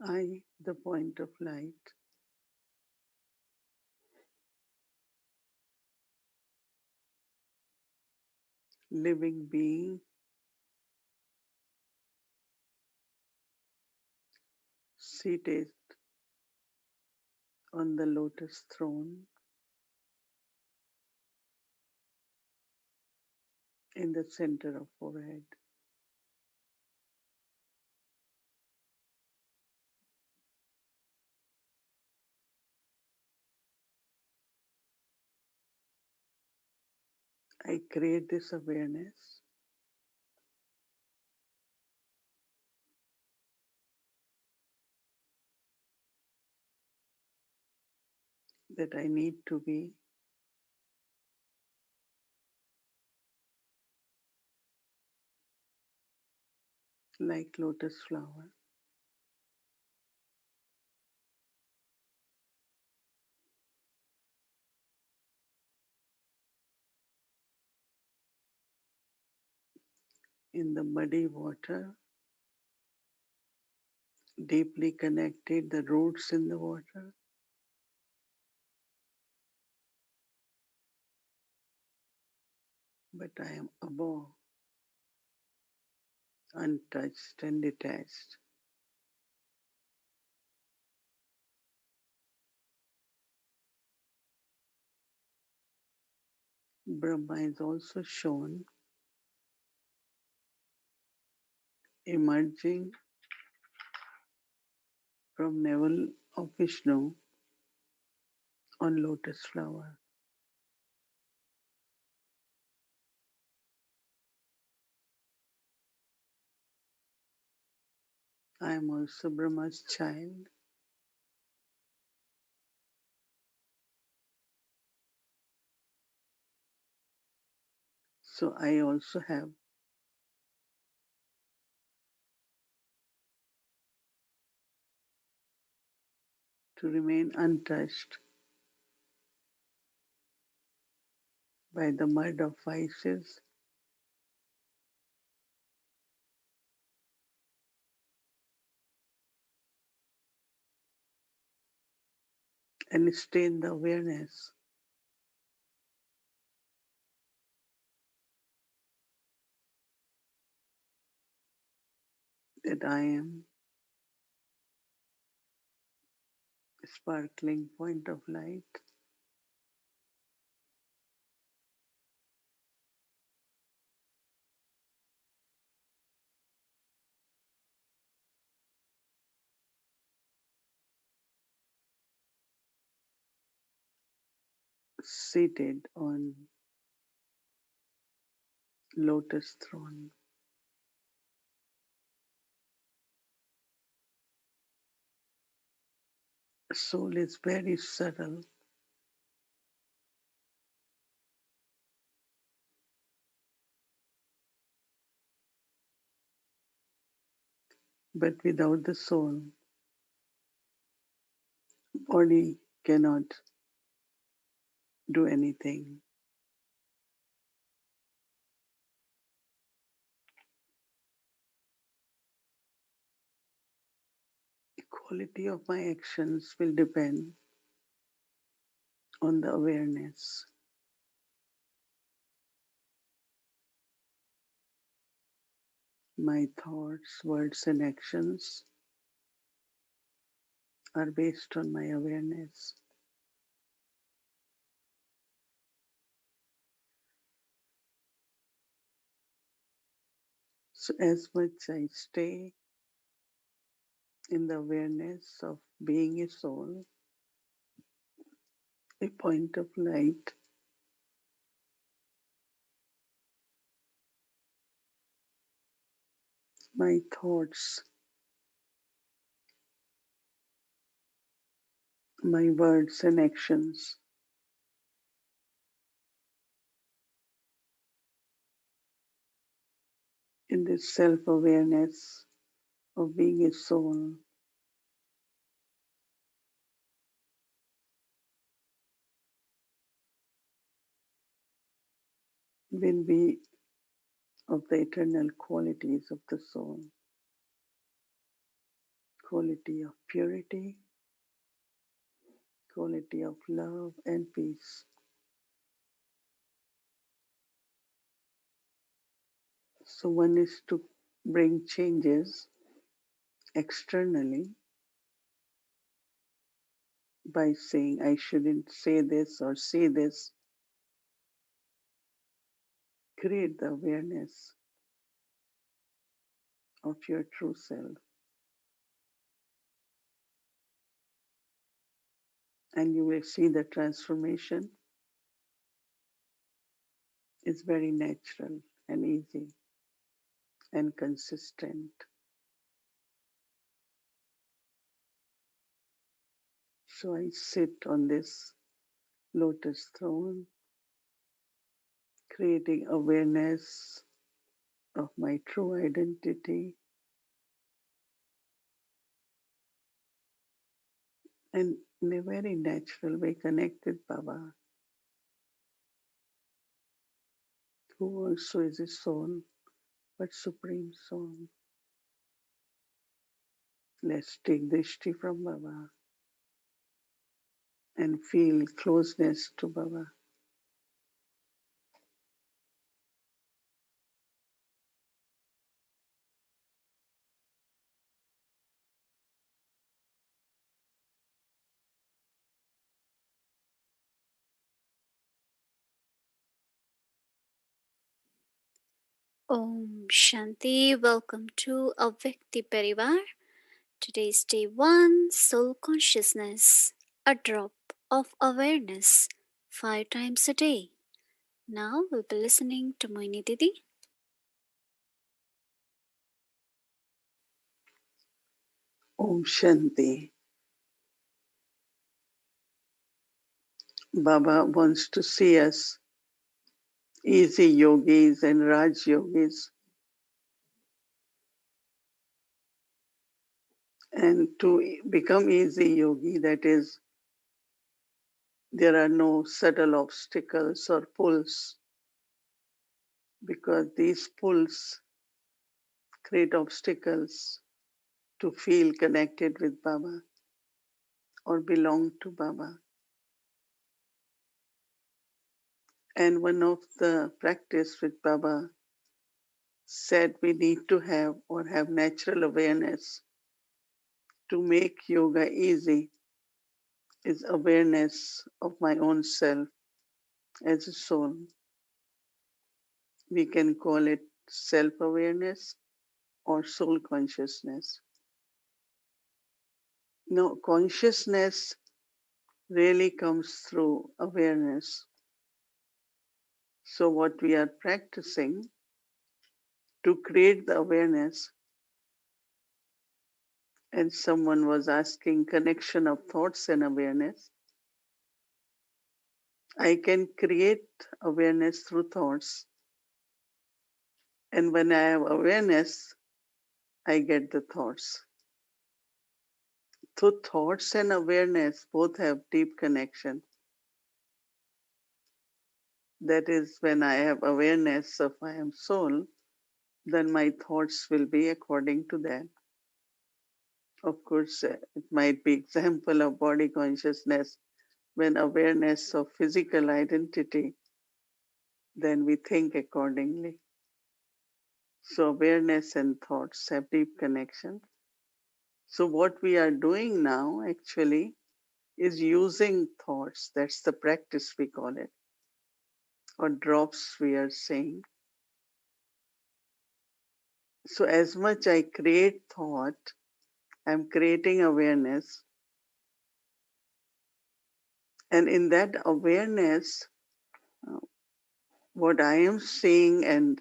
I, the point of light, living being, seated on the lotus throne in the center of forehead. I create this awareness that I need to be like lotus flower. In the muddy water, deeply connected, the roots in the water, but I am above, untouched and detached. Brahma is also shown emerging from navel of Vishnu on lotus flower. I am also Brahma's child, so I also have to remain untouched by the mud of vices and stay in the awareness that I am a sparkling point of light, seated on lotus throne. Soul is very subtle, but without the soul, body cannot do anything. The quality of my actions will depend on the awareness. My thoughts, words, and actions are based on my awareness. So, as much I stay in the awareness of being a soul, a point of light, my thoughts, my words, and actions in this self awareness of being a soul will be of the eternal qualities of the soul. quality of purity, quality of love and peace. So one is to bring changes externally by saying, I shouldn't say this or say this. Create the awareness of your true self. And you will see the transformation is very natural and easy and consistent. So I sit on this lotus throne, creating awareness of my true identity and in a very natural way connect with Baba, who also is a soul, but supreme soul. Let's take Drishti from Baba and feel closeness to Baba. Om Shanti, welcome to Avyakti Parivar. Today's day 1 Soul Consciousness, a drop of awareness, 5 times a day. Now we'll be listening to Mohini Didi. Om Shanti. Baba wants to see us easy yogis and Raj yogis. And to become easy yogi, that is, there are no subtle obstacles or pulls, because these pulls create obstacles to feel connected with Baba or belong to Baba. And one of the practice with Baba said we need to have natural awareness to make yoga easy is awareness of my own self as a soul. We can call it self-awareness or soul consciousness. Now, consciousness really comes through awareness. So what we are practicing to create the awareness, and someone was asking connection of thoughts and awareness, I can create awareness through thoughts. And when I have awareness, I get the thoughts. So thoughts and awareness both have deep connection. That is, when I have awareness of I am soul, then my thoughts will be according to that. Of course, it might be example of body consciousness when awareness of physical identity, then we think accordingly. So awareness and thoughts have deep connection. So what we are doing now actually is using thoughts. That's the practice we call it, or drops we are saying. So as much I create thought, I'm creating awareness. And in that awareness, uh, what I am seeing, and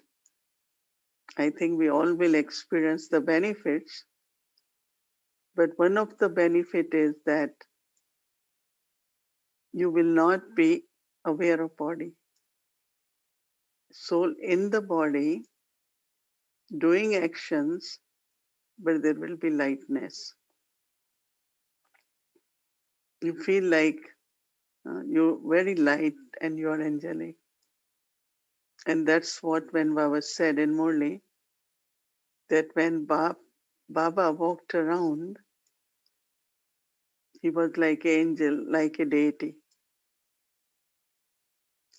I think we all will experience the benefits, but one of the benefit is that you will not be aware of body. Soul in the body, doing actions, but there will be lightness. You feel like you're very light and you're angelic. And that's what when Baba said in Murli, that when Baba walked around, He was like an angel, like a deity.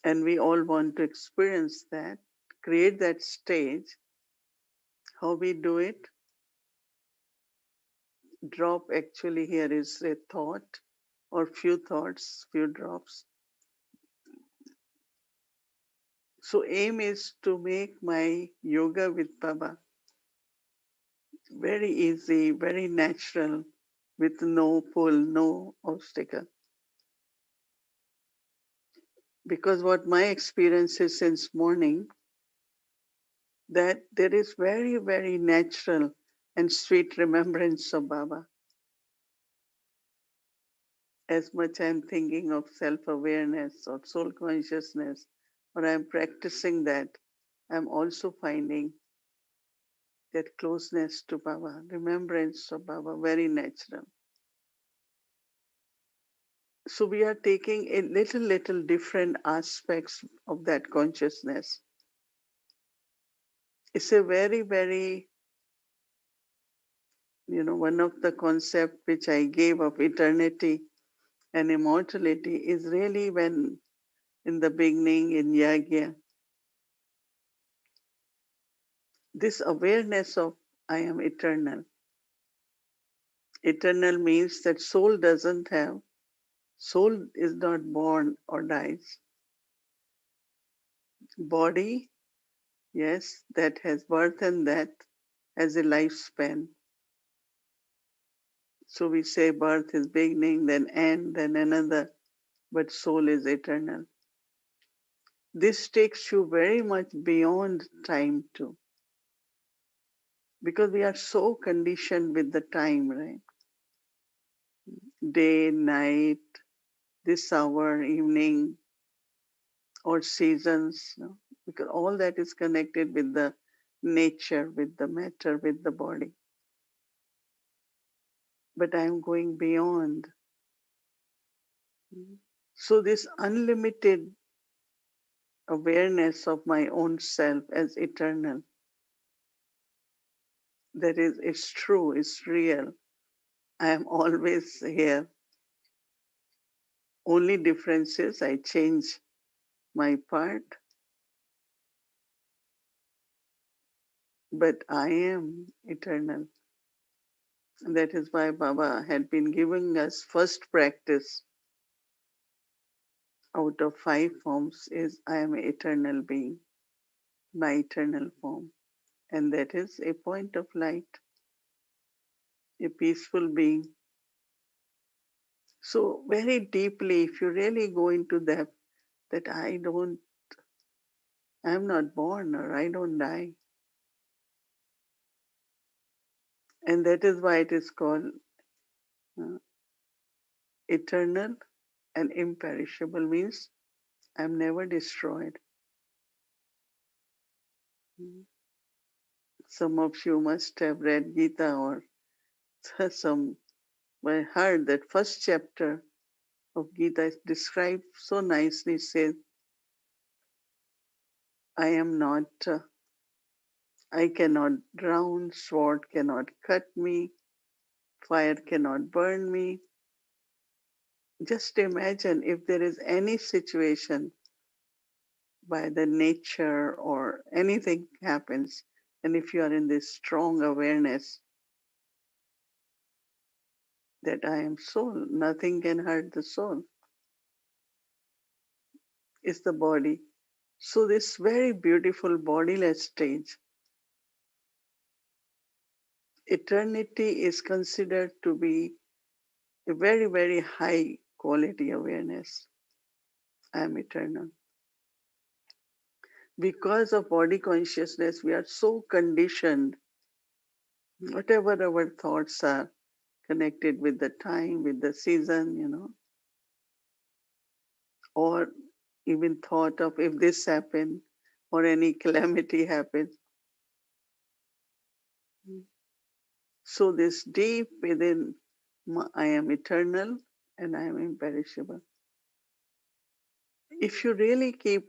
And we all want to experience that, create that stage. How we do it? Drop actually here is a thought or few thoughts, few drops. So aim is to make my yoga with Baba very easy, very natural, with no pull, no obstacle. Because what my experience is since morning, that there is very, very natural and sweet remembrance of Baba. As much I'm thinking of self-awareness or soul consciousness, or I'm practicing that, I'm also finding that closeness to Baba, remembrance of Baba, very natural. So we are taking a little different aspects of that consciousness. It's a very, very, one of the concept which I gave of eternity and immortality is really when in the beginning in Yagya, this awareness of I am eternal. Eternal means that soul is not born or dies. Body, yes, that has birth and death, has a lifespan. So we say birth is beginning, then end, then another, but soul is eternal. This takes you very much beyond time too, because we are so conditioned with the time, right? Day, night, this hour, evening, or seasons, because all that is connected with the nature, with the matter, with the body. But I am going beyond. So, this unlimited awareness of my own self as eternal, that is, it's true, it's real. I am always here. Only difference is I change my part, but I am eternal. That is why Baba had been giving us first practice out of 5 forms is I am an eternal being, my eternal form. And that is a point of light, a peaceful being. So very deeply, if you really go into that I'm not born or I don't die. And that is why it is called uh, eternal and imperishable means I'm never destroyed. Some of you must have read Gita or some heard that first chapter of Gita is described so nicely. Says, I am not, I cannot drown, sword cannot cut me, fire cannot burn me. Just imagine if there is any situation by the nature or anything happens, and if you are in this strong awareness that I am soul, nothing can hurt the soul, is the body. So this very beautiful bodiless stage, eternity is considered to be a very, very high quality awareness. I am eternal. Because of body consciousness, we are so conditioned, whatever our thoughts are connected with the time, with the season, or even thought of if this happened or any calamity happens. So this deep within, I am eternal and I am imperishable. If you really keep,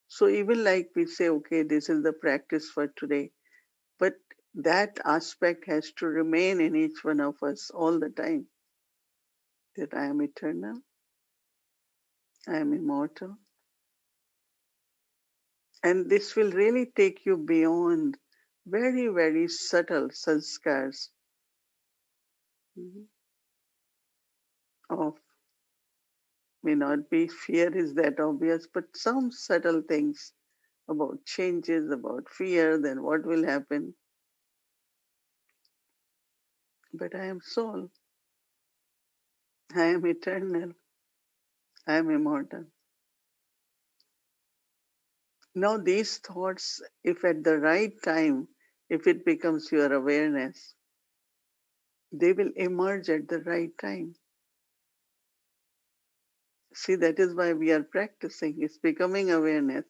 so even like we say, okay, this is the practice for today, but that aspect has to remain in each one of us all the time. that I am eternal, I am immortal. And this will really take you beyond very, very subtle sanskars of, may not be fear is that obvious, but some subtle things about changes, about fear, then what will happen. But I am soul, I am eternal, I am immortal. Now, these thoughts, if at the right time, if it becomes your awareness, they will emerge at the right time. See, that is why we are practicing. It's becoming awareness.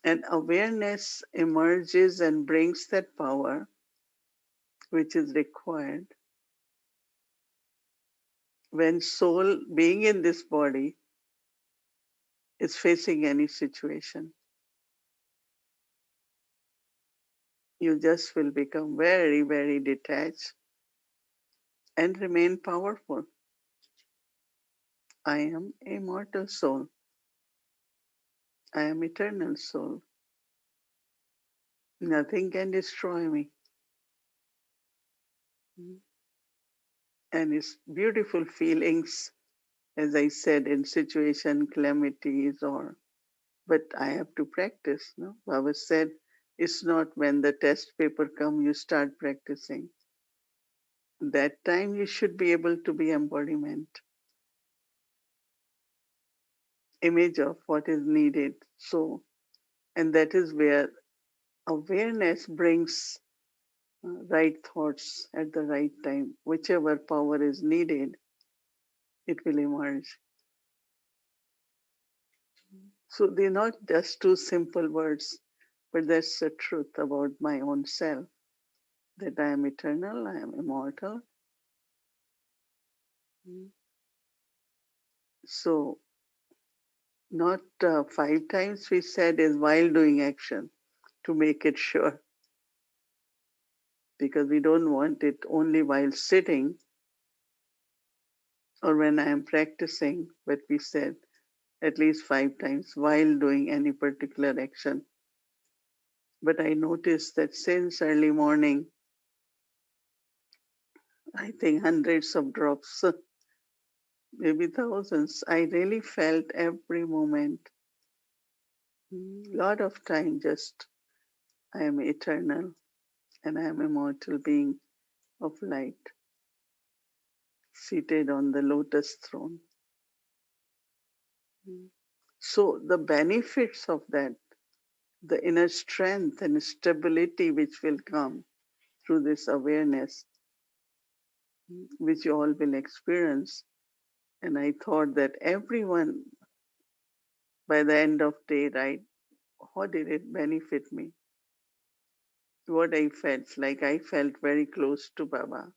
And awareness emerges and brings that power which is required when soul, being in this body, is facing any situation. You just will become very, very detached and remain powerful. I am immortal soul. I am eternal soul. Nothing can destroy me. And it's beautiful feelings, as I said, in situation, calamities, or but I have to practice. No, Baba said, it's not when the test paper come you start practicing. That time you should be able to be embodiment, image of what is needed. So, and that is where awareness brings right thoughts at the right time. Whichever power is needed, it will emerge. So they're not just two simple words, but that's the truth about my own self, that I am eternal, I am immortal. So not 5 times we said is while doing action to make it sure, because we don't want it only while sitting or when I am practicing, but we said at least 5 times while doing any particular action. But I noticed that since early morning, I think hundreds of drops, maybe thousands, I really felt every moment, lot of time just, I am eternal and I am immortal being of light, seated on the lotus throne. So the benefits of that, the inner strength and stability which will come through this awareness, which you all will experience. And I thought that everyone, by the end of day, right, how did it benefit me? What I felt, like I felt very close to Baba.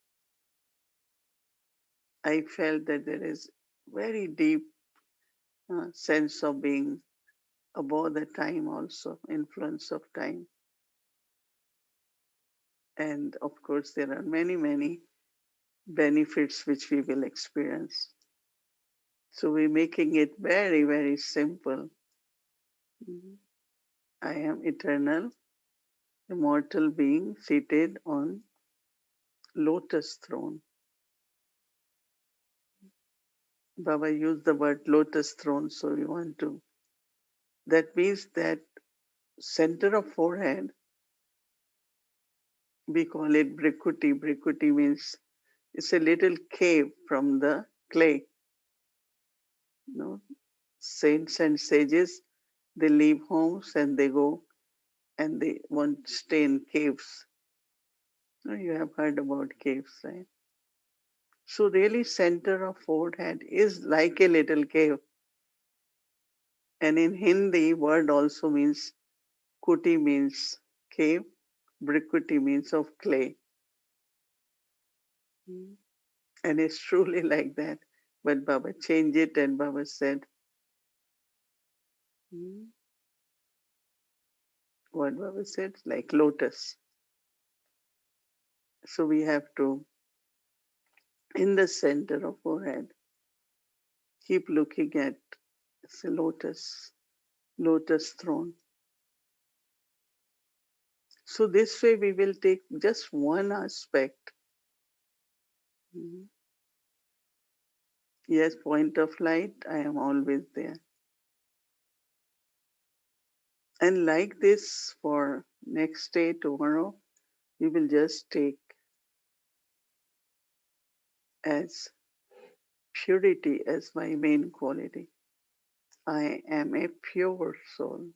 I felt that there is very deep sense of being above the time also, influence of time. And of course, there are many, many benefits which we will experience. So we're making it very, very simple. Mhm. I am eternal, immortal being seated on lotus throne. Baba used the word lotus throne, so we want to. That means that center of forehead, we call it brikuti. Brikuti means it's a little cave from the clay. You know, saints and sages, they leave homes and they go and they want to stay in caves. You have heard about caves, right? So really center of forehead is like a little cave. And in Hindi, word also means kuti means cave, brikuti means of clay. And it's truly like that. But Baba changed it and Baba said, what Baba said, like lotus. So we have to in the center of forehead. Keep looking at the lotus throne. So this way we will take just one aspect. Mhm. Yes, point of light, I am always there. And like this for next day, tomorrow, we will just take as purity as my main quality. I am a pure soul.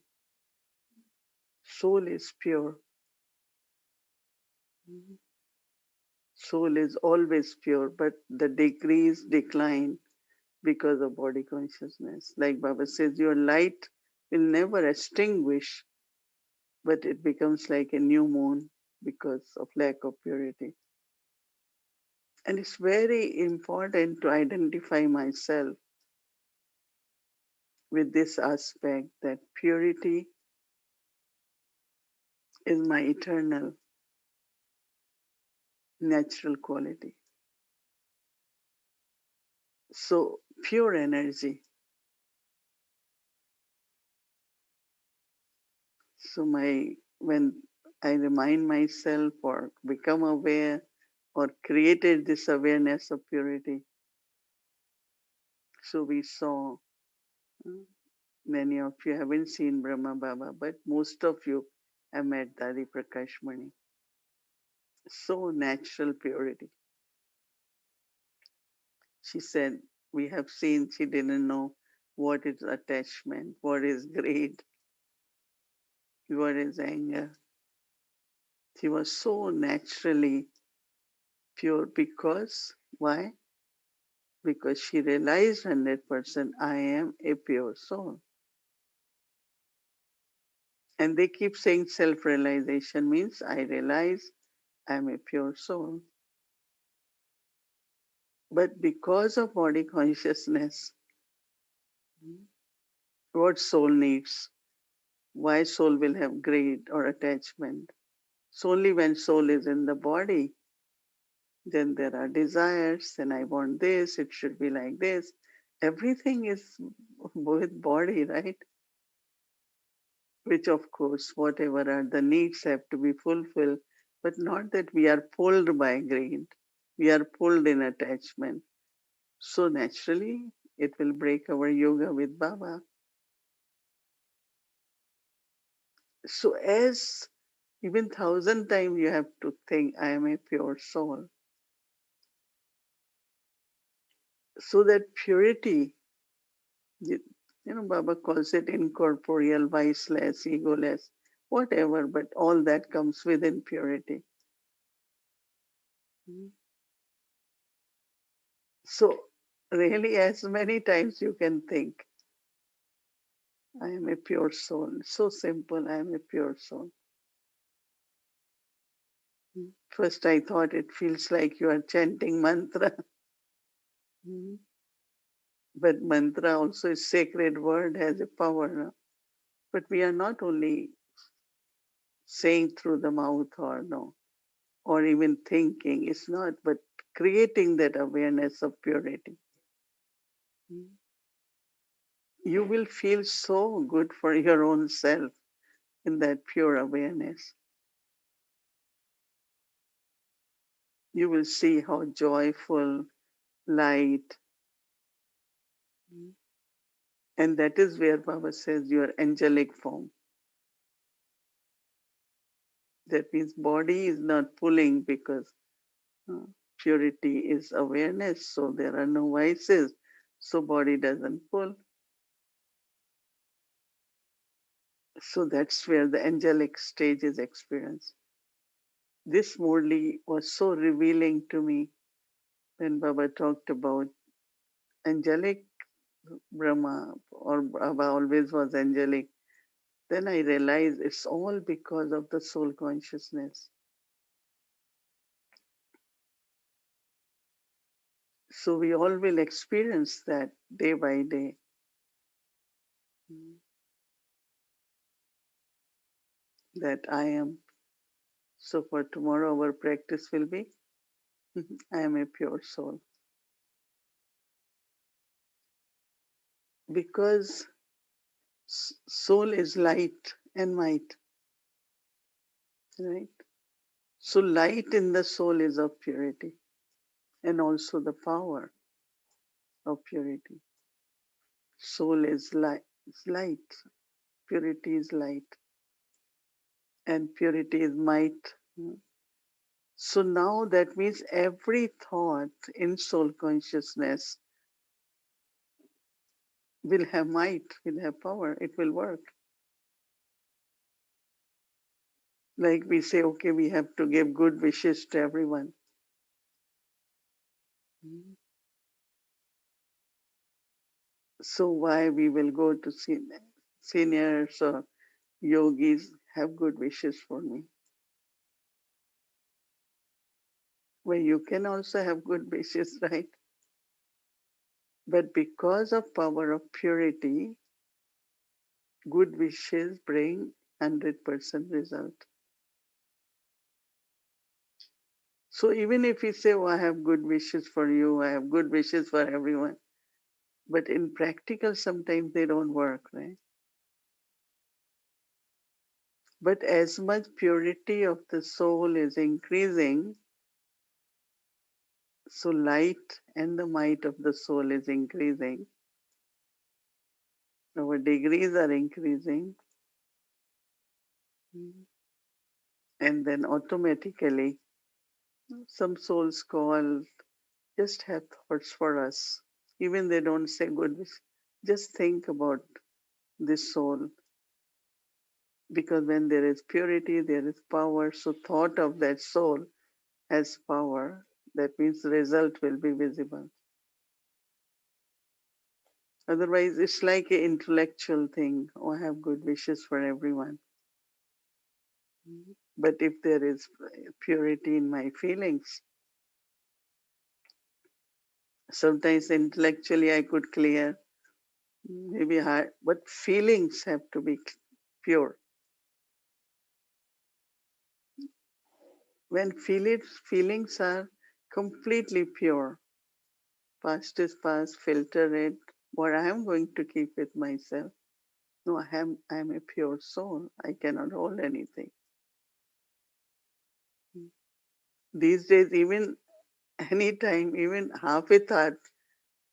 Soul is pure. Mhm. Soul is always pure, but the degrees decline because of body consciousness. Like Baba says, your light will never extinguish, but it becomes like a new moon because of lack of purity. And it's very important to identify myself with this aspect that purity is my eternal natural quality. So, pure energy. So, when I remind myself or become aware or created this awareness of purity, so we saw uh, many of you haven't seen Brahma Baba, but most of you have met Dadi Prakashmani. So natural purity. She said, we have seen she didn't know what is attachment, what is greed, what is anger. She was so naturally pure because, why? Because she realized 100% I am a pure soul. And they keep saying self realization means I realize I'm a pure soul. But because of body consciousness, what soul needs, why soul will have greed or attachment. So only when soul is in the body, then there are desires, and I want this, it should be like this. Everything is with body, right? Which of course, whatever are the needs have to be fulfilled, but not that we are pulled by greed. We are pulled in attachment. So naturally, it will break our yoga with Baba. So as even thousand times you have to think, I am a pure soul. So that purity, you, Baba calls it incorporeal, viceless, egoless, whatever, but all that comes within purity. So really, as many times you can think, I am a pure soul. So simple, I am a pure soul. First, I thought it feels like you are chanting mantra. But mantra also is sacred word, has a power. No? But we are not only saying through the mouth or no, or even thinking. It's not, but creating that awareness of purity. You will feel so good for your own self in that pure awareness. You will see how joyful, light, and that is where Baba says your angelic form. That means body is not pulling because uh, purity is awareness, so there are no vices, so body doesn't pull. So that's where the angelic stage is experienced. This Murli was so revealing to me when Baba talked about angelic Brahma, or Baba always was angelic. Then I realized it's all because of the soul consciousness. So we all will experience that day by day. That I am. So for tomorrow, our practice will be I am a pure soul. Because soul is light and might, right? So light in the soul is of purity and also the power of purity. Soul is light. Purity is light and purity is might. So now that means every thought in soul consciousness will have might, will have power, it will work. Like we say, okay, we have to give good wishes to everyone. So why we will go to seniors or yogis, have good wishes for me? Well, you can also have good wishes, right? But because of power of purity, good wishes bring 100% result. So even if we say, oh, I have good wishes for you, I have good wishes for everyone, but in practical, sometimes they don't work, right? But as much purity of the soul is increasing, so light and the might of the soul is increasing. Our degrees are increasing. And then automatically, some souls call, just have thoughts for us. Even they don't say good wish. Just think about this soul. Because when there is purity, there is power. So thought of that soul has power. That means the result will be visible. Otherwise, it's like an intellectual thing. Oh, I have good wishes for everyone. But if there is purity in my feelings, sometimes intellectually I could clear, maybe hard, but feelings have to be pure. When feelings are completely pure, past is past, filter it, what I am going to keep with myself. No, I am a pure soul. I cannot hold anything. These days, even anytime, even half a thought,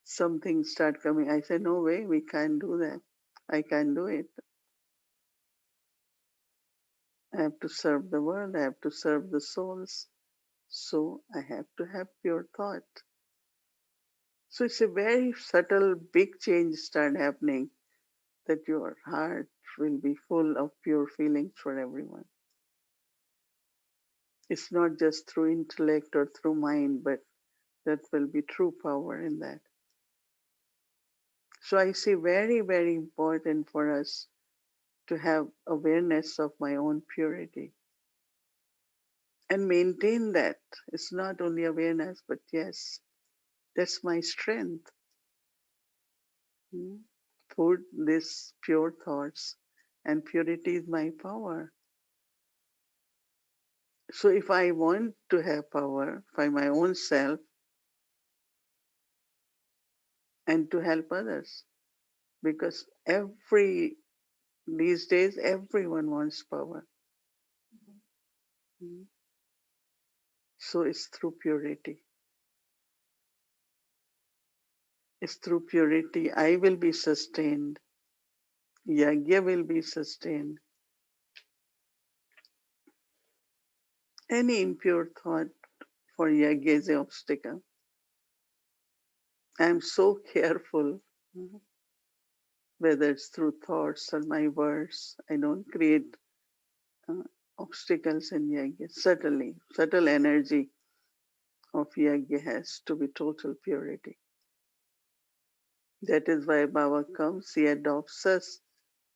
something start coming. I say, no way, we can't do that. I can't do it. I have to serve the world. I have to serve the souls. So I have to have pure thought. So it's a very subtle, big change start happening that your heart will be full of pure feelings for everyone. It's not just through intellect or through mind, but that will be true power in that. So I see very, very important for us to have awareness of my own purity and maintain that. It's not only awareness, but yes, that's my strength. Hmm? Put these pure thoughts, and purity is my power. So if I want to have power by my own self and to help others, because these days everyone wants power. Hmm? So it's through purity. It's through purity I will be sustained. Yagya will be sustained. Any impure thought for yagya is an obstacle. I am so careful, whether it's through thoughts or my words. I don't create uh, obstacles in yagya. Certainly, subtle energy of yagya has to be total purity. That is why Baba comes, he adopts us,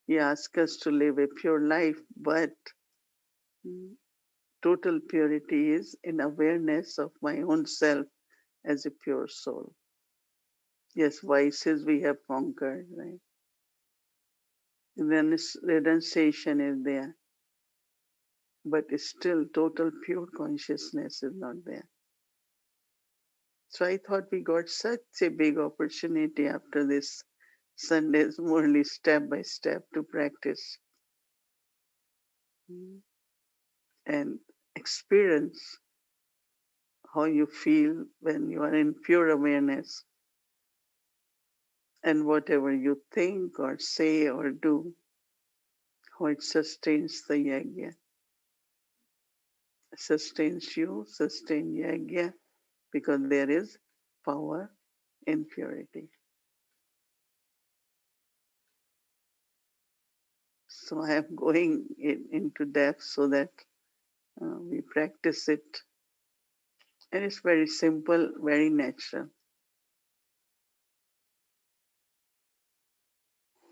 he asks us to live a pure life, but mm, total purity is in awareness of my own self as a pure soul. Yes, vices we have conquered, right? Renunciation is there, but still total pure consciousness is not there. So I thought we got such a big opportunity after this Sundays morely step by step to practice and experience how you feel when you are in pure awareness, and whatever you think or say or do, how it sustains the yagya, sustains you, sustain yagya, because there is power in purity. So I am going into depth so that we practice it, and it's very simple, very natural.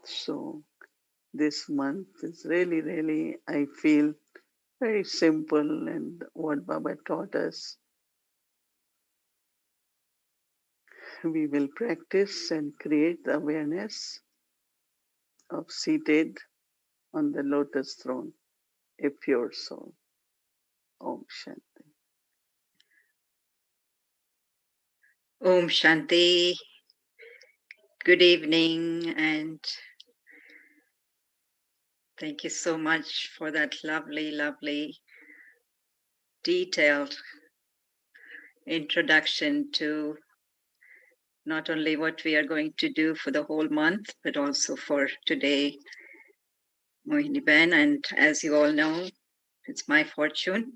So this month is really, really, I feel very simple, and what Baba taught us, we will practice and create the awareness of seated on the lotus throne, a pure soul. Om Shanti. Om Shanti. Good evening, and thank you so much for that lovely, lovely, detailed introduction to not only what we are going to do for the whole month, but also for today, Mohini Ben. And as you all know, it's my fortune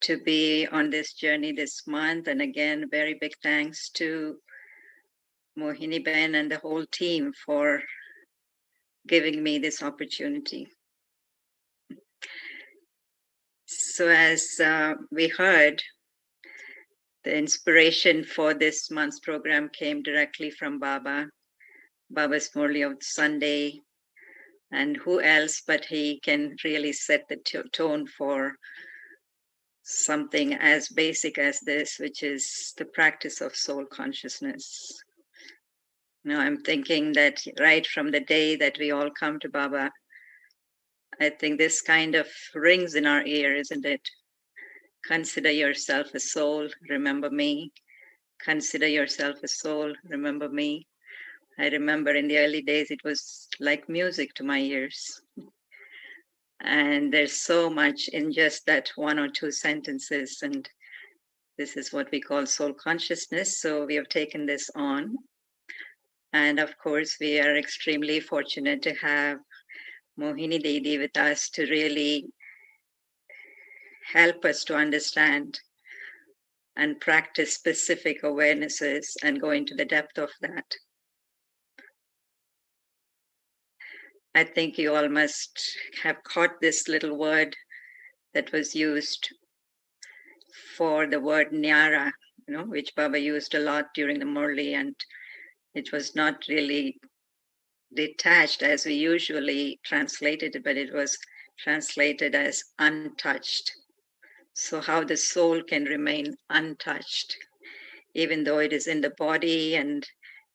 to be on this journey this month. And again, very big thanks to Mohini Ben and the whole team for giving me this opportunity. So as we heard, the inspiration for this month's program came directly from Baba, Baba's Murli of Sunday. And who else but he can really set the tone for something as basic as this, which is the practice of soul consciousness. Now, I'm thinking that right from the day that we all come to Baba, I think this kind of rings in our ear, isn't it? Consider yourself a soul, remember me. Consider yourself a soul, remember me. I remember in the early days, it was like music to my ears. And there's so much in just that one or two sentences. And this is what we call soul consciousness. So we have taken this on. And of course, we are extremely fortunate to have Mohini Didi with us to really help us to understand and practice specific awarenesses and go into the depth of that. I think you all must have caught this little word that was used for the word nyara, which Baba used a lot during the Murli, and it was not really detached as we usually translated it, but it was translated as untouched. So how the soul can remain untouched, even though it is in the body and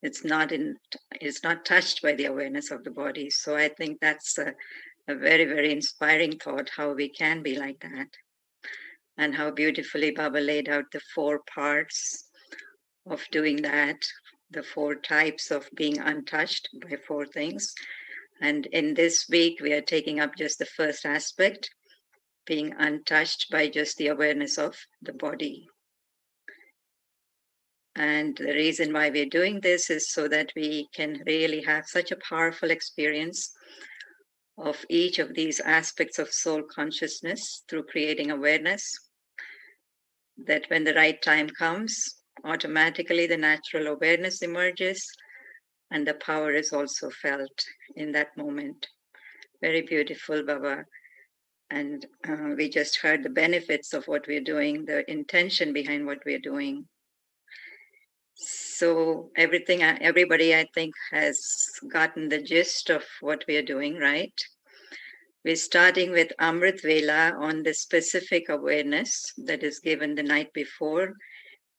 it's not touched by the awareness of the body. So I think that's a very, very inspiring thought, how we can be like that. And how beautifully Baba laid out the 4 parts of doing that, the 4 types of being untouched by 4 things. And in this week, we are taking up just the first aspect, being untouched by just the awareness of the body. And the reason why we're doing this is so that we can really have such a powerful experience of each of these aspects of soul consciousness through creating awareness, that when the right time comes, automatically the natural awareness emerges and the power is also felt in that moment. Very beautiful, Baba. And we just heard the benefits of what we're doing, the intention behind what we're doing. So everybody, I think, has gotten the gist of what we are doing, right? We're starting with Amrit Vela on the specific awareness that is given the night before.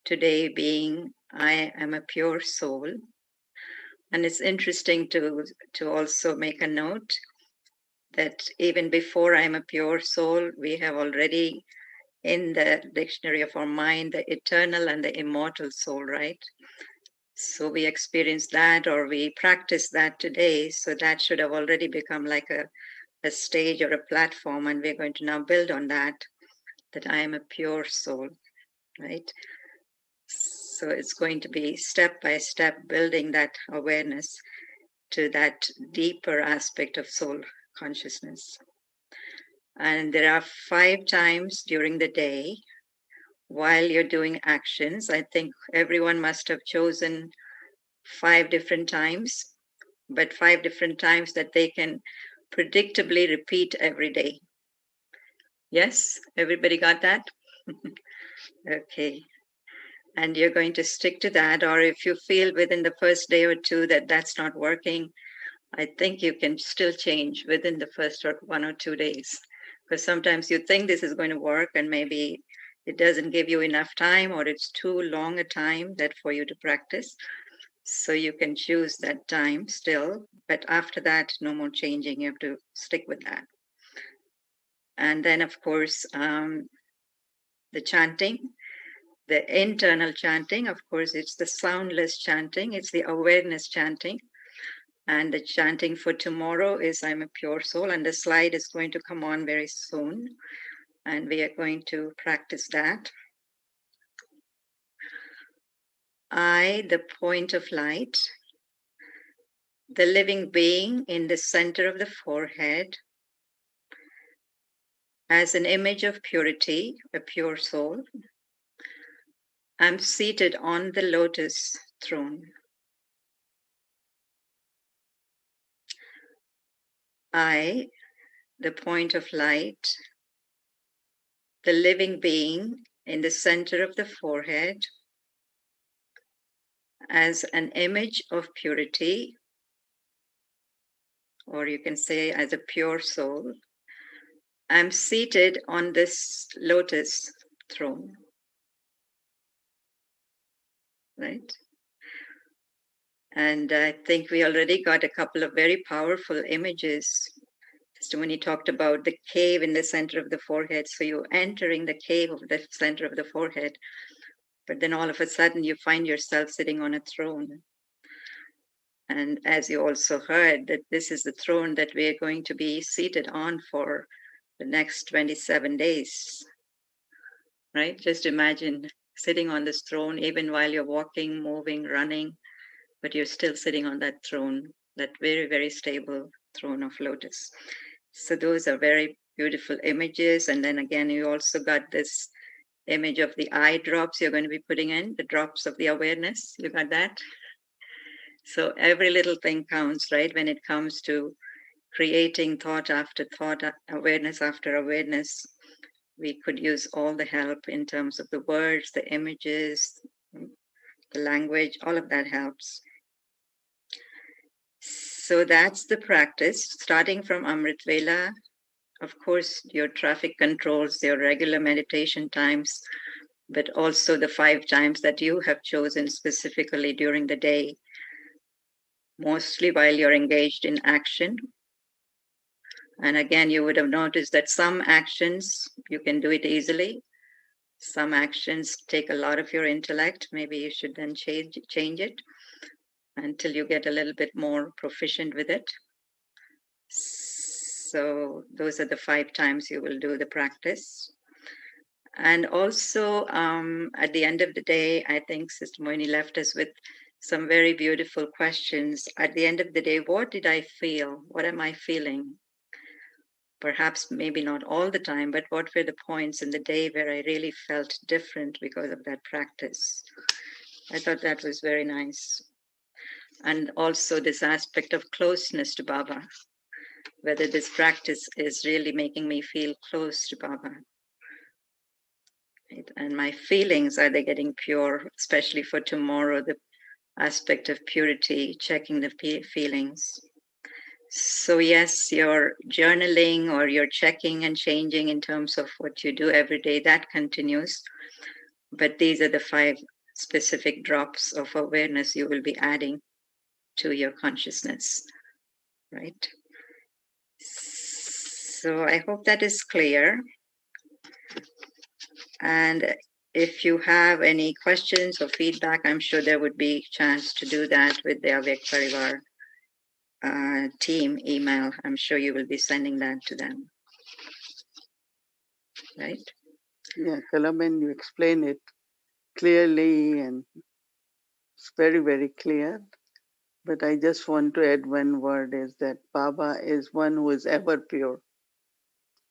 Today being, I am a pure soul. And it's interesting to also make a note that even before I'm a pure soul, we have already in the dictionary of our mind, the eternal and the immortal soul, right? So we experience that, or we practice that today. So that should have already become like a stage or a platform, and we're going to now build on that I am a pure soul, right? So it's going to be step by step building that awareness to that deeper aspect of soul consciousness. And there are 5 times during the day while you're doing actions. I think everyone must have chosen 5 different times, but 5 different times that they can predictably repeat every day. Yes, everybody got that? Okay. And you're going to stick to that, or if you feel within the first day or two that that's not working, I think you can still change within the first 1 or 2 days, because sometimes you think this is going to work and maybe it doesn't give you enough time, or it's too long a time that for you to practice. So you can choose that time still, but after that, no more changing. You have to stick with that. And then, of course, the chanting. The internal chanting, of course, it's the soundless chanting, it's the awareness chanting. And the chanting for tomorrow is I'm a pure soul, and the slide is going to come on very soon. And we are going to practice that. I, the point of light, the living being in the center of the forehead, as an image of purity, a pure soul, I'm seated on the lotus throne. I, the point of light, the living being in the center of the forehead, as an image of purity, or you can say as a pure soul, I'm seated on this lotus throne, right? And I think we already got a couple of very powerful images. Just when he talked about the cave in the center of the forehead, so you're entering the cave of the center of the forehead, but then all of a sudden you find yourself sitting on a throne. And as you also heard, that this is the throne that we are going to be seated on for the next 27 days, right? Just imagine sitting on this throne, even while you're walking, moving, running, but you're still sitting on that throne, that very, very stable throne of lotus. So those are very beautiful images. And then again, you also got this image of the eye drops you're going to be putting in, the drops of the awareness. You got that? So every little thing counts, right? When it comes to creating thought after thought, awareness after awareness, we could use all the help in terms of the words, the images, the language, all of that helps. So that's the practice, starting from Amrit Vela. Of course, your traffic controls, your regular meditation times, but also the 5 times that you have chosen specifically during the day, mostly while you're engaged in action. And again, you would have noticed that some actions, you can do it easily. Some actions take a lot of your intellect. Maybe you should then change it until you get a little bit more proficient with it. So those are the 5 times you will do the practice. And also at the end of the day, I think Sister Mohini left us with some very beautiful questions. At the end of the day, what did I feel? What am I feeling? Perhaps maybe not all the time, but what were the points in the day where I really felt different because of that practice? I thought that was very nice. And also this aspect of closeness to Baba, whether this practice is really making me feel close to Baba. Right? And my feelings, are they getting pure, especially for tomorrow, the aspect of purity, checking the feelings. So yes, your journaling or your checking and changing in terms of what you do every day, that continues. But these are the 5 specific drops of awareness you will be adding to your consciousness, right? So I hope that is clear. And if you have any questions or feedback, I'm sure there would be a chance to do that with the Avyakt Parivar team email. I'm sure you will be sending that to them, right? Yeah, Kalaman, you explain it clearly and it's very, very clear. But I just want to add one word is that Baba is one who is ever pure.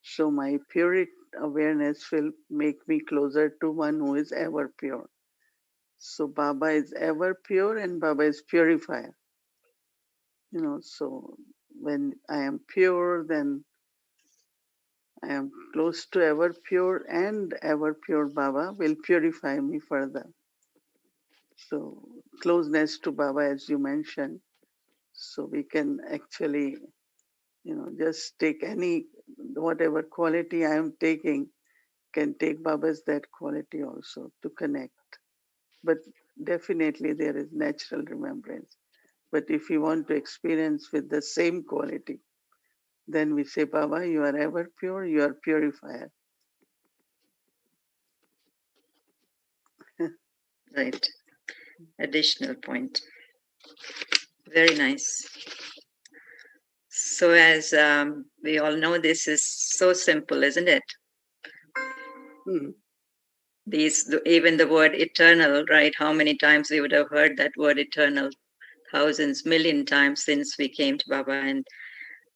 So my pure awareness will make me closer to one who is ever pure. So Baba is ever pure and Baba is purifier. So when I am pure, then I am close to ever pure, and ever pure Baba will purify me further. So closeness to Baba, as you mentioned, so we can actually, just take whatever quality I am taking, can take Baba's that quality also to connect. But definitely there is natural remembrance. But if you want to experience with the same quality, then we say, Baba, you are ever pure, you are purifier. Right. Additional point. Very nice. So as we all know, this is so simple, isn't it? Even the word eternal, right? How many times we would have heard that word eternal? Thousands, million times since we came to Baba,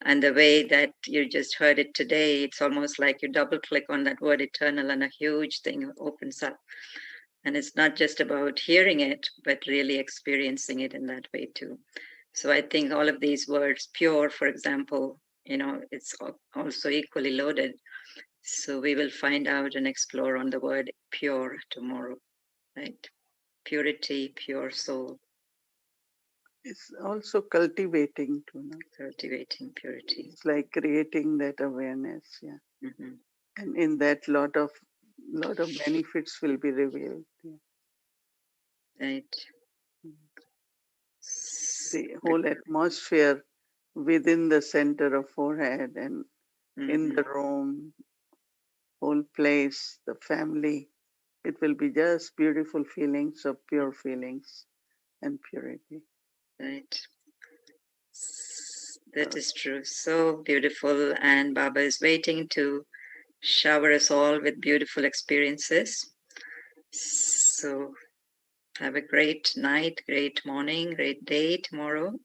and the way that you just heard it today, it's almost like you double click on that word eternal and a huge thing opens up. And it's not just about hearing it, but really experiencing it in that way too. So I think all of these words, pure, for example, it's also equally loaded. So we will find out and explore on the word pure tomorrow, right? Purity, pure soul. It's also cultivating too. Cultivating purity. It's like creating that awareness, yeah. Mm-hmm. And in that lot of benefits will be revealed. Yeah. Right. The whole atmosphere within the center of forehead and in the room, whole place, the family, it will be just beautiful feelings of pure feelings and purity. Right. That is true. So beautiful. And Baba is waiting to shower us all with beautiful experiences. So have a great night, great morning, great day tomorrow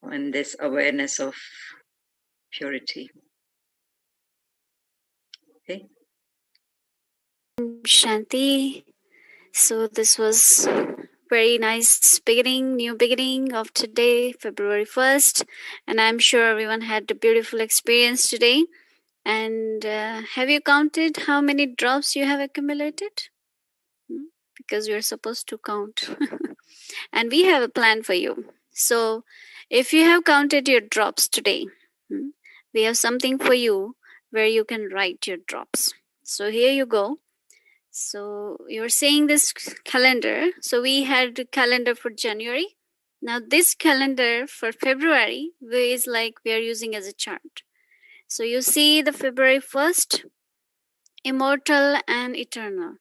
on this awareness of purity. Okay. Shanti. So this was very nice new beginning of today, February 1st. And I'm sure everyone had a beautiful experience today. And have you counted how many drops you have accumulated? Because you're supposed to count. And we have a plan for you. So if you have counted your drops today, we have something for you where you can write your drops. So here you go. So you're saying this calendar. So we had a calendar for January. Now this calendar for February is like we are using as a chart. So you see the February 1st, immortal and eternal.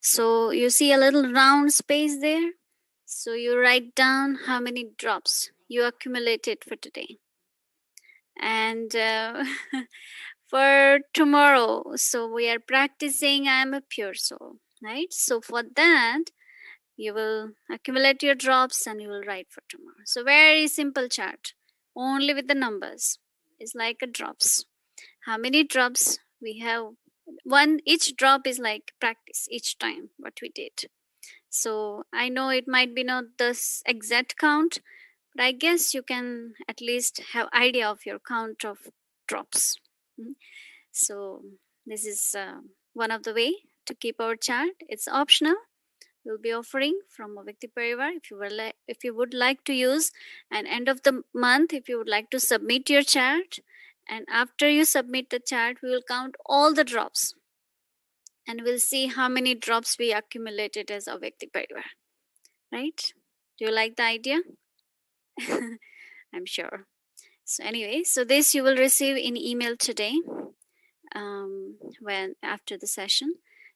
So you see a little round space there. So you write down how many drops you accumulated for today. And for tomorrow, so we are practicing I am a pure soul, right? So for that, you will accumulate your drops and you will write for tomorrow. So very simple chart, only with the numbers. It's like a drops. How many drops we have? Each drop is like practice each time what we did. So I know it might be not this exact count, but I guess you can at least have idea of your count of drops. So this is one of the way to keep our chart. It's optional. We'll be offering from Avyakti Parivar if you would like to use. And end of the month, if you would like to submit your chart, and after you submit the chart, we will count all the drops, and we'll see how many drops we accumulated as Avyakti Parivar. Right? Do you like the idea? I'm sure. So anyway, so this you will receive in email today when after the session.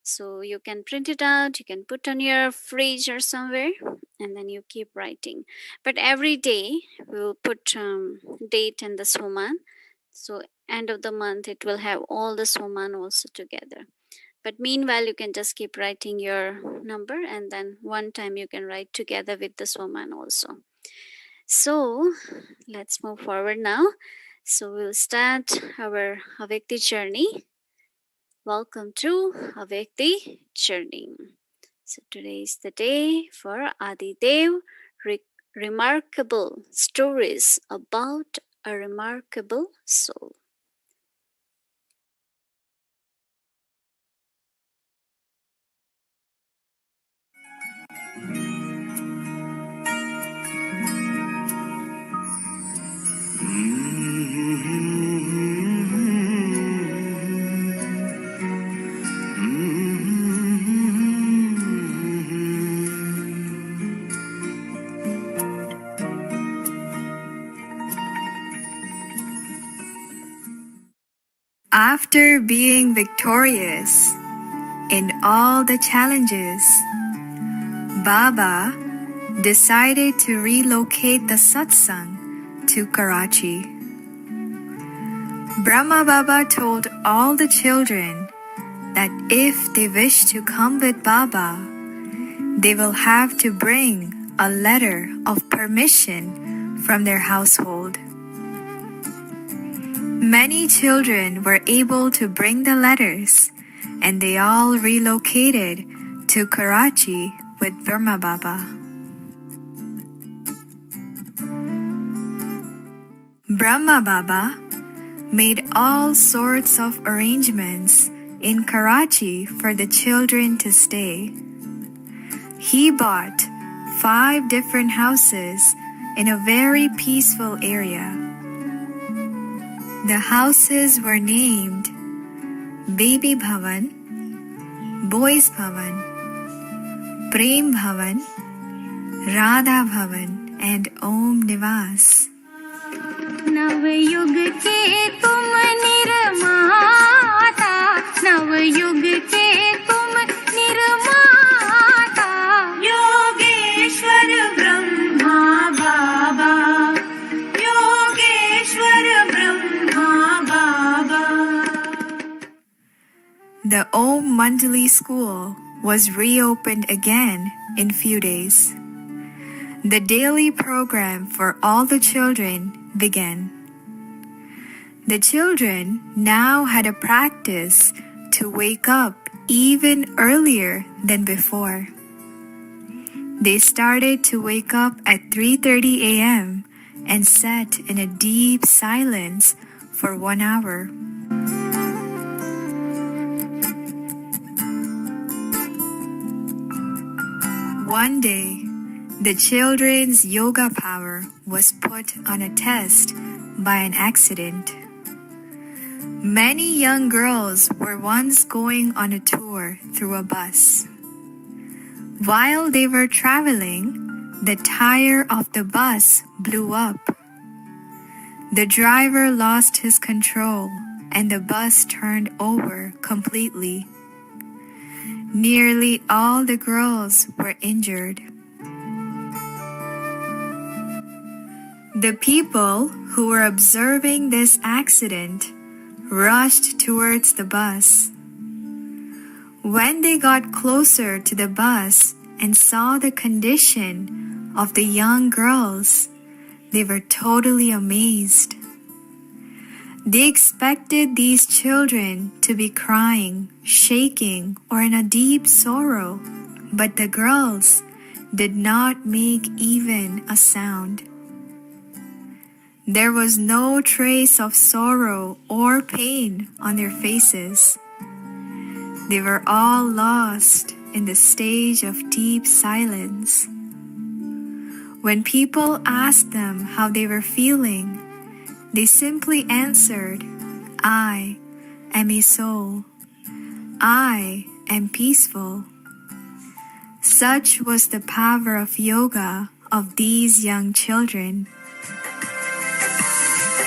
So you can print it out, you can put on your fridge or somewhere, and then you keep writing. But every day we will put date and the Soman. So end of the month it will have all the Soman also together. But meanwhile you can just keep writing your number, and then one time you can write together with the Soman also. So let's move forward now. So we'll start our Avyakti journey. Welcome to Avyakti journey. So today is the day for Adidev remarkable stories about a remarkable soul. After being victorious in all the challenges, Baba decided to relocate the satsang to Karachi. Brahma Baba told all the children that if they wish to come with Baba, they will have to bring a letter of permission from their household. Many children were able to bring the letters, and they all relocated to Karachi with Brahma Baba. Brahma Baba made all sorts of arrangements in Karachi for the children to stay. He bought 5 different houses in a very peaceful area. The houses were named Baby Bhavan, Boys Bhavan, Prem Bhavan, Radha Bhavan, and Om Nivas. Navyug के तुम निर्माता, नवयुग के तुम निर्माता, योगेश्वर ब्रह्मा बाबा, योगेश्वर ब्रह्मा बाबा. The Om Mandali school was reopened again in few days. The daily program for all the children began. The children now had a practice to wake up even earlier than before. They started to wake up at 3:30 a.m. and sat in a deep silence for 1 hour. One day, the children's yoga power was put on a test by an accident. Many young girls were once going on a tour through a bus. While they were traveling, the tire of the bus blew up. The driver lost his control and the bus turned over completely. Nearly all the girls were injured. The people who were observing this accident rushed towards the bus. When they got closer to the bus and saw the condition of the young girls, they were totally amazed. They expected these children to be crying, shaking, or in a deep sorrow, but the girls did not make even a sound. There was no trace of sorrow or pain on their faces. They were all lost in the stage of deep silence. When people asked them how they were feeling, they simply answered, "I am a soul. I am peaceful." Such was the power of yoga of these young children.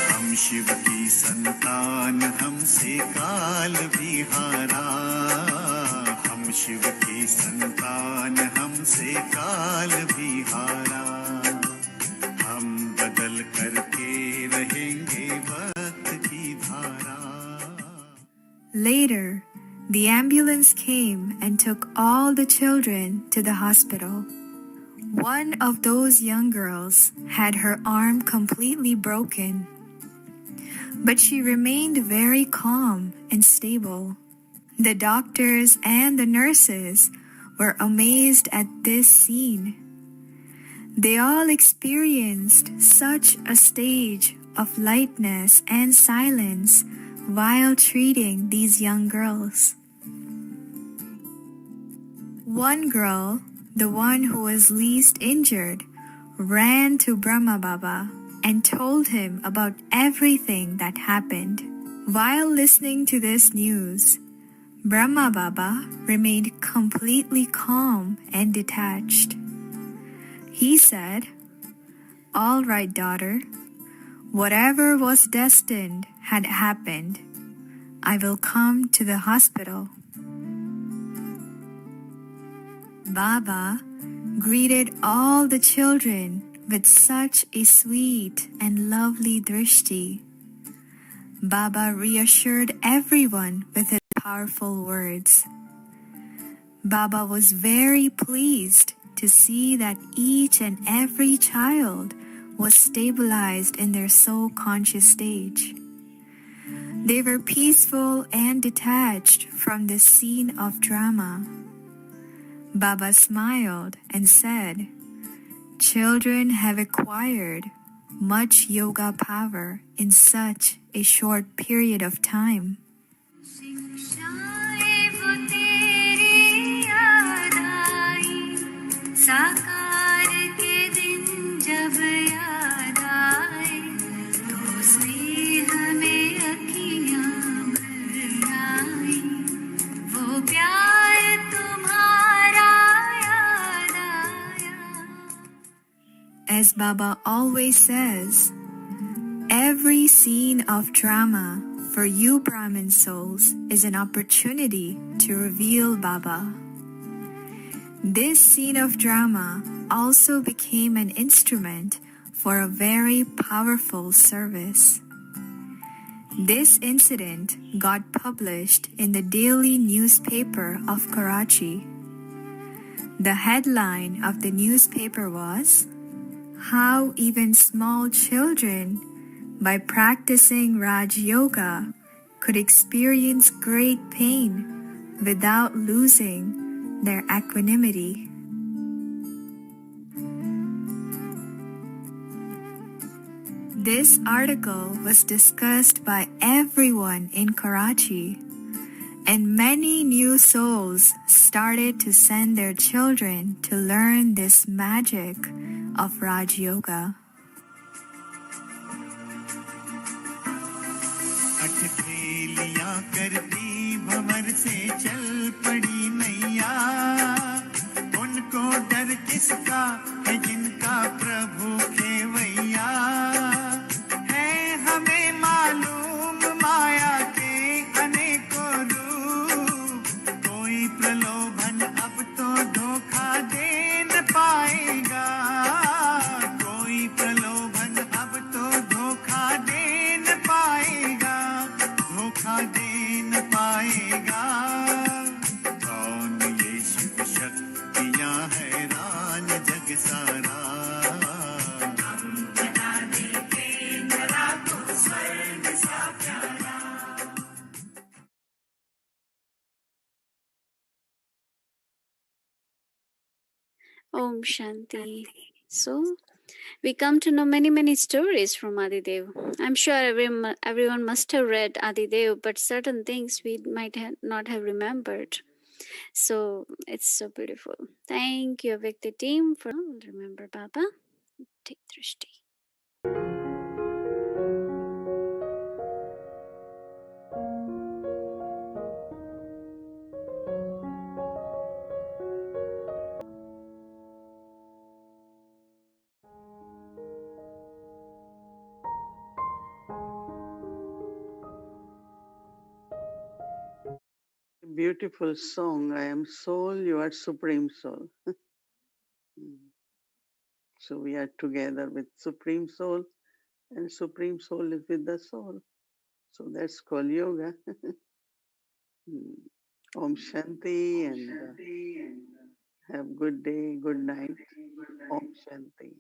हम शिव की संतान हमसे काल भी हारा, हम हम शिव की संतान, हमसे काल भी हारा, हम बदल करके रहेंगे वक्त की धारा. Later, the ambulance came and took all the children to the hospital. One of those young girls had her arm completely broken, but she remained very calm and stable. The doctors and the nurses were amazed at this scene. They all experienced such a stage of lightness and silence while treating these young girls. One girl, the one who was least injured, ran to Brahma Baba and told him about everything that happened. While listening to this news, Brahma Baba remained completely calm and detached. He said, "All right, daughter. Whatever was destined had happened. I will come to the hospital." Baba greeted all the children with such a sweet and lovely drishti. Baba reassured everyone with his powerful words. Baba was very pleased to see that each and every child was stabilized in their soul conscious stage. They were peaceful and detached from this scene of drama. Baba smiled and said, "Children have acquired much yoga power in such a short period of time." शिक्षाएं वो तेरी याद आई, साकार के दिन जब याद आए, तो स्नेह में अखियां भर आई, वो प्यार तुम्हारा याद आया. As Baba always says, every scene of drama for you Brahmin souls is an opportunity to reveal Baba. This scene of drama also became an instrument for a very powerful service. This incident got published in the daily newspaper of Karachi. The headline of the newspaper was, "How even small children, by practicing Raj Yoga, could experience great pain without losing their equanimity." This article was discussed by everyone in Karachi, and many new souls started to send their children to learn this magic of Raj Yoga. अठ खेलियां करती भंवर से चल पड़ी नैया, उनको डर किसका है जिनका प्रभु खेवैया. है हमें मालूम माया के अनेकों रूप, कोई प्रलोभन अब तो धोखा दे न पाएगा, कोई प्रलोभन अब तो धोखा दे न पाएगा, धोखा दे न पाएगा. कौन ये शिव शक्तियां हैरान जग सारा, हम बना देंगे धरा को स्वर्ग सा प्यारा. Om Shanti. So, we come to know many stories from Adidev. I'm sure everyone must have read Adidev, but certain things we might not have remembered. So, it's so beautiful. Thank you, Vikti team, for remember Baba. Take Drishti. beautiful song. I am soul, you are supreme soul. So we are together with supreme soul, and supreme soul is with the soul. So that's called yoga. Om Shanti, and have good day, good night. Om Shanti.